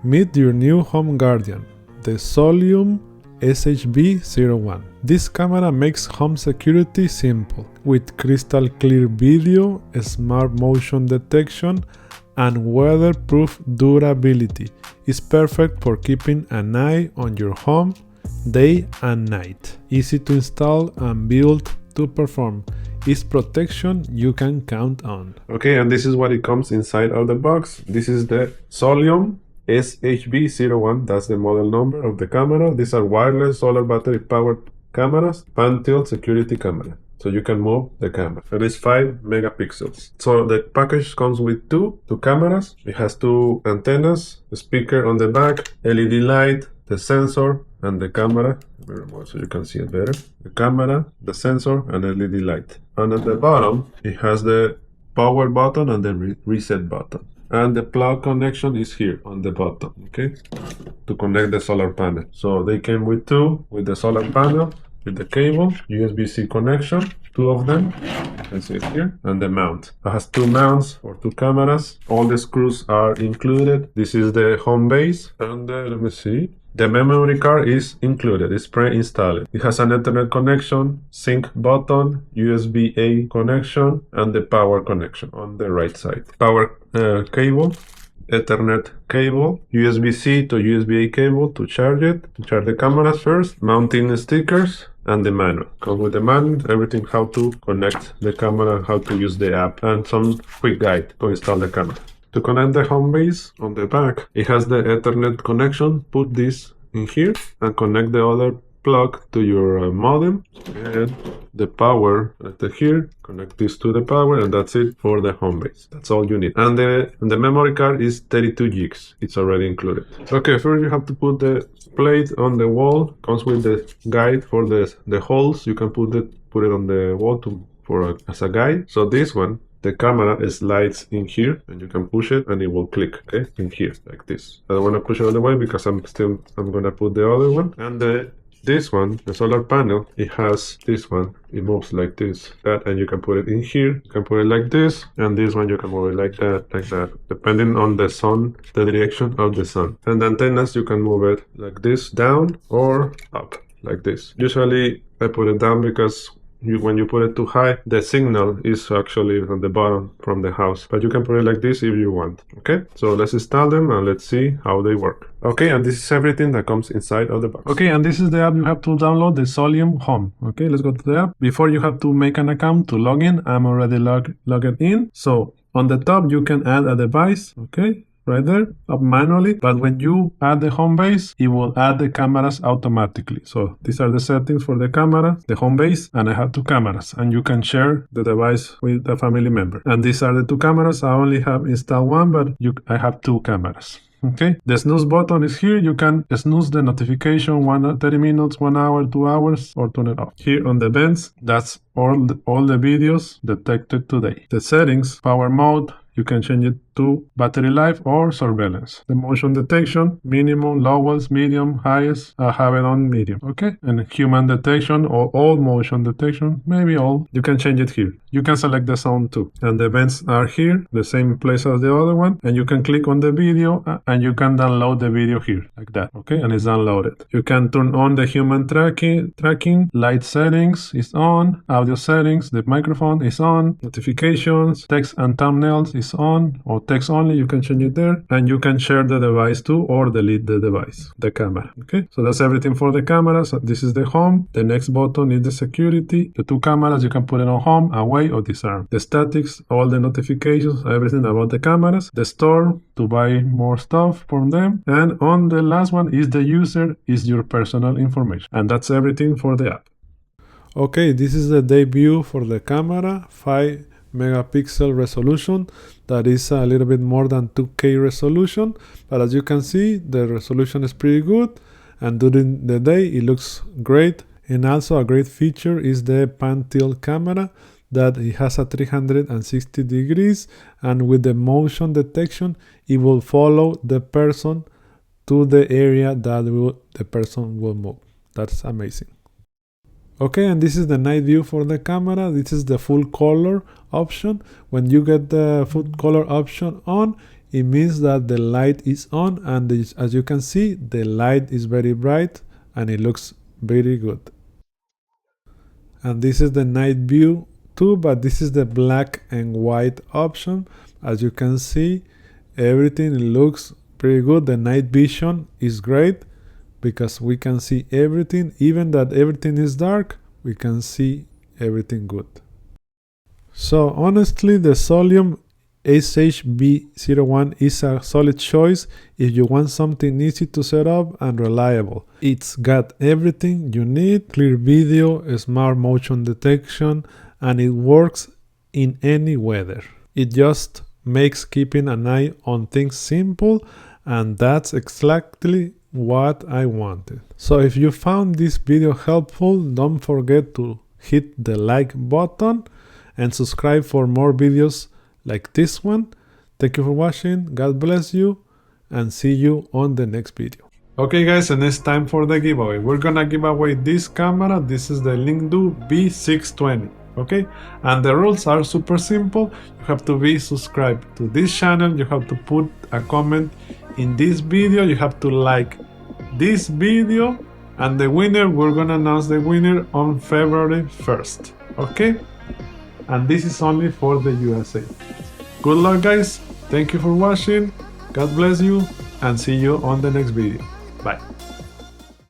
Meet your new home guardian, the Soliom SHB01. This camera makes home security simple, with crystal clear video, smart motion detection, and weatherproof durability. It's perfect for keeping an eye on your home day and night. Easy to install and built to perform. It's protection you can count on. Okay, and this is what it comes inside of the box. This is the Soliom SHB01. That's the model number of the camera. These are wireless solar battery powered cameras, pan-tilt security camera. So you can move the camera. It is 5 megapixels. So the package comes with two cameras. It has two antennas, a speaker on the back, LED light, the sensor, and the camera. So you can see it better. The camera, the sensor, and LED light. And at the bottom, it has the power button and the reset button. And the plug connection is here on the bottom, okay, to connect the solar panel. So they came with two, with the solar panel, with the cable, USB-C connection, two of them, you can see it here, and the mount. It has two mounts for two cameras. All the screws are included. This is the home base, and let me see. The memory card is included, it's pre-installed. It has an Ethernet connection, sync button, USB-A connection, and the power connection on the right side. Power cable, Ethernet cable, USB-C to USB-A cable to charge it, to charge the cameras first, mounting stickers, and the manual. Comes with the manual, everything how to connect the camera, how to use the app, and some quick guide to install the camera. To connect the home base on the back, it has the Ethernet connection. Put this in here and connect the other plug to your modem, and the power right here. Connect this to the power, and that's it for the home base. That's all you need. And the memory card is 32 gigs. It's already included. Okay, first you have to put the plate on the wall. Comes with the guide for the holes. You can put it on the wall as a guide. So this one, the camera slides in here, and you can push it and it will click, okay, in here like this. I don't want to push it all the way because I'm gonna put the other one. And this one, the solar panel, it has this one. It moves like this, and you can put it in here. You can put it like this, and this one you can move it like that, depending on the sun, the direction of the sun. And the antennas, you can move it like this, down or up, like this. Usually I put it down because when you put it too high, the signal is actually on the bottom from the house, but you can put it like this if you want. Okay, so let's install them and let's see how they work. Okay, and this is everything that comes inside of the box. Okay, and this is the app you have to download, the Soliom Home. Okay, let's go to the app. Before you have to make an account to log in. I'm already logged in. So on the top you can add a device, okay, right there, up manually. But when you add the home base, it will add the cameras automatically. So these are the settings for the camera, the home base, and I have two cameras, and you can share the device with a family member. And these are the two cameras. I only have installed one, but I have two cameras. Okay, the snooze button is here. You can snooze the notification 30 minutes, 1 hour, 2 hours, or turn it off. Here on the vents, that's all the videos detected today. The settings, power mode, you can change it to battery life or surveillance. The motion detection, minimum, lowest, medium, highest, I have it on medium, okay? And human detection or all motion detection, maybe all. You can change it here. You can select the sound too. And the events are here, the same place as the other one. And you can click on the video and you can download the video here, like that, okay? And it's downloaded. You can turn on the human tracking, light settings is on, audio settings, the microphone is on, notifications, text and thumbnails is on, or text only, you can change it there, and you can share the device too or delete the device, the camera. Okay, so that's everything for the cameras. So this is the home. The next button is the security. The two cameras, you can put it on home, away, or disarm. The statics, all the notifications, everything about the cameras. The store to buy more stuff from them, and on the last one is the user, is your personal information. And that's everything for the app. Okay, this is the debut for the camera, 5 megapixel resolution. That is a little bit more than 2K resolution, but as you can see, the resolution is pretty good, and during the day it looks great. And also a great feature is the pan tilt camera, that it has a 360 degrees, and with the motion detection it will follow the person to the area that the person will move. That's amazing. Okay, and this is the night view for the camera. This is the full color option. When you get the full color option on, it means that the light is on, and as you can see, the light is very bright and it looks very good. And this is the night view too, but this is the black and white option. As you can see, everything looks pretty good. The night vision is great because we can see everything. Even that everything is dark, we can see everything good. So honestly, the Soliom SHB01 is a solid choice if you want something easy to set up and reliable. It's got everything you need: clear video, smart motion detection, and it works in any weather. It just makes keeping an eye on things simple, and that's exactly what I wanted. So if you found this video helpful, don't forget to hit the like button and subscribe for more videos like this one. Thank you for watching, God bless you, and see you on the next video. Okay guys, and it's time for the giveaway. We're gonna give away this camera. This is the Lingdu B620. Okay, and the rules are super simple. You have to be subscribed to this channel, you have to put a comment in this video, you have to like this video, and the winner, we're gonna announce the winner on February 1st. Okay, and this is only for the USA. Good luck guys, thank you for watching, God bless you, and see you on the next video. Bye.